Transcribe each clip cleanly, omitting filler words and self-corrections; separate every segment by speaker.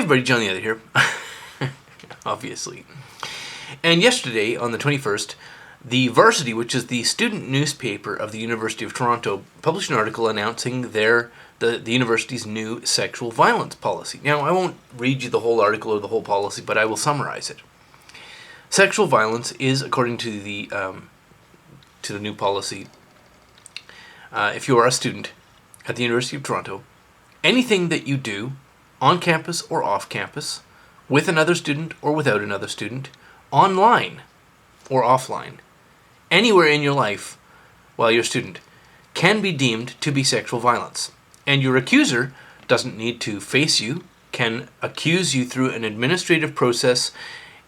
Speaker 1: everybody, John the Other here, obviously. And yesterday, on the 21st, the Varsity, which is the student newspaper of the University of Toronto, published an article announcing the university's new sexual violence policy. Now, I won't read you the whole article or the whole policy, but I will summarize it. Sexual violence is, according to the new policy, if you are a student at the University of Toronto, anything that you do on campus or off campus, with another student or without another student, online or offline, anywhere in your life while you're a student, can be deemed to be sexual violence. And your accuser doesn't need to face you, can accuse you through an administrative process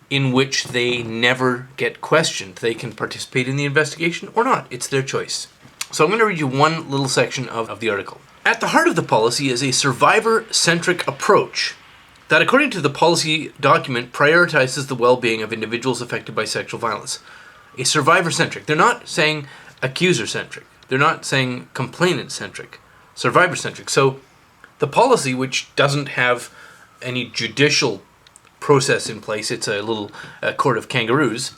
Speaker 1: in which they never get questioned. They can participate in the investigation or not. It's their choice. So I'm going to read you one little section of the article. At the heart of the policy is a survivor-centric approach that, according to the policy document, prioritizes the well-being of individuals affected by sexual violence. A survivor-centric. They're not saying accuser-centric. They're not saying complainant-centric. Survivor-centric. So the policy, which doesn't have any judicial process in place, it's a little court of kangaroos,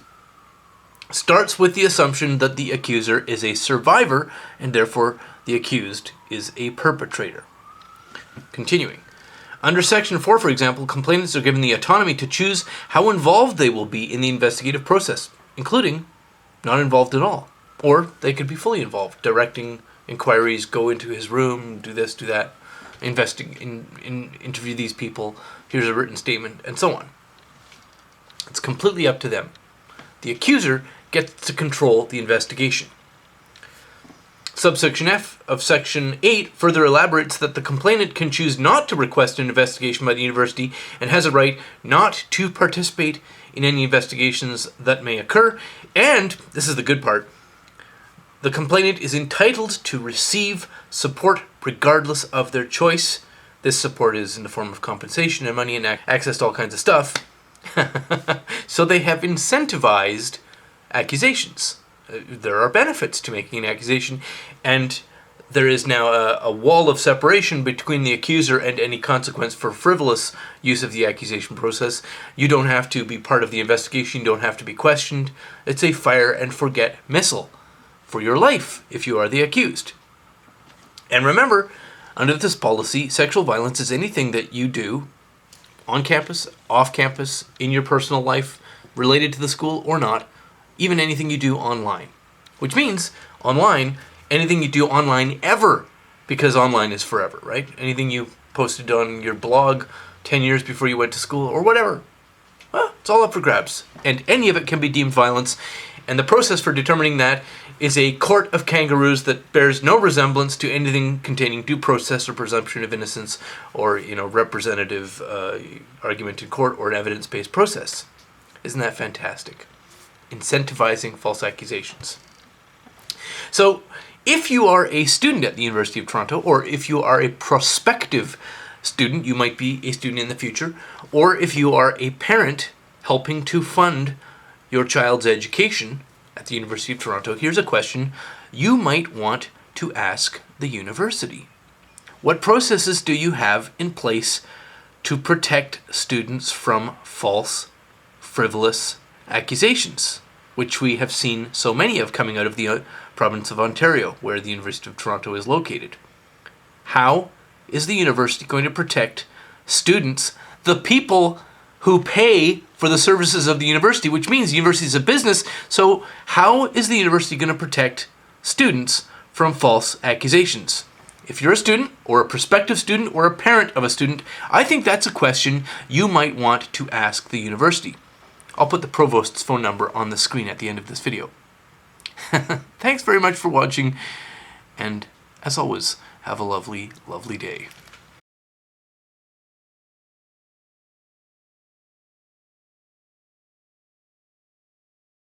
Speaker 1: starts with the assumption that the accuser is a survivor and therefore the accused is a perpetrator. Continuing. Under Section 4, for example, complainants are given the autonomy to choose how involved they will be in the investigative process, including not involved at all. Or they could be fully involved, directing inquiries, go into his room, do this, do that, interview these people, here's a written statement, and so on. It's completely up to them. The accuser gets to control the investigation. Subsection F of Section 8 further elaborates that the complainant can choose not to request an investigation by the university and has a right not to participate in any investigations that may occur. And, this is the good part, the complainant is entitled to receive support regardless of their choice. This support is in the form of compensation and money and access to all kinds of stuff. So they have incentivized accusations. There are benefits to making an accusation, and there is now a wall of separation between the accuser and any consequence for frivolous use of the accusation process. You don't have to be part of the investigation. You don't have to be questioned. It's a fire and forget missile for your life if you are the accused. And remember, under this policy, sexual violence is anything that you do on campus, off campus, in your personal life, related to the school or not, even anything you do online. Which means, online, anything you do online ever, because online is forever, right? Anything you posted on your blog 10 years before you went to school or whatever, well, it's all up for grabs. And any of it can be deemed violence, and the process for determining that is a court of kangaroos that bears no resemblance to anything containing due process or presumption of innocence or, representative argument in court or an evidence-based process. Isn't that fantastic? Incentivizing false accusations. So, if you are a student at the University of Toronto, or if you are a prospective student, you might be a student in the future, or if you are a parent helping to fund your child's education at the University of Toronto, here's a question you might want to ask the university. What processes do you have in place to protect students from false, frivolous accusations, which we have seen so many of coming out of the province of Ontario, where the University of Toronto is located? How is the university going to protect students, the people who pay for the services of the university, which means the university is a business, so how is the university going to protect students from false accusations? If you're a student, or a prospective student, or a parent of a student, I think that's a question you might want to ask the university. I'll put the Provost's phone number on the screen at the end of this video. Thanks very much for watching, and as always, have a lovely, lovely day.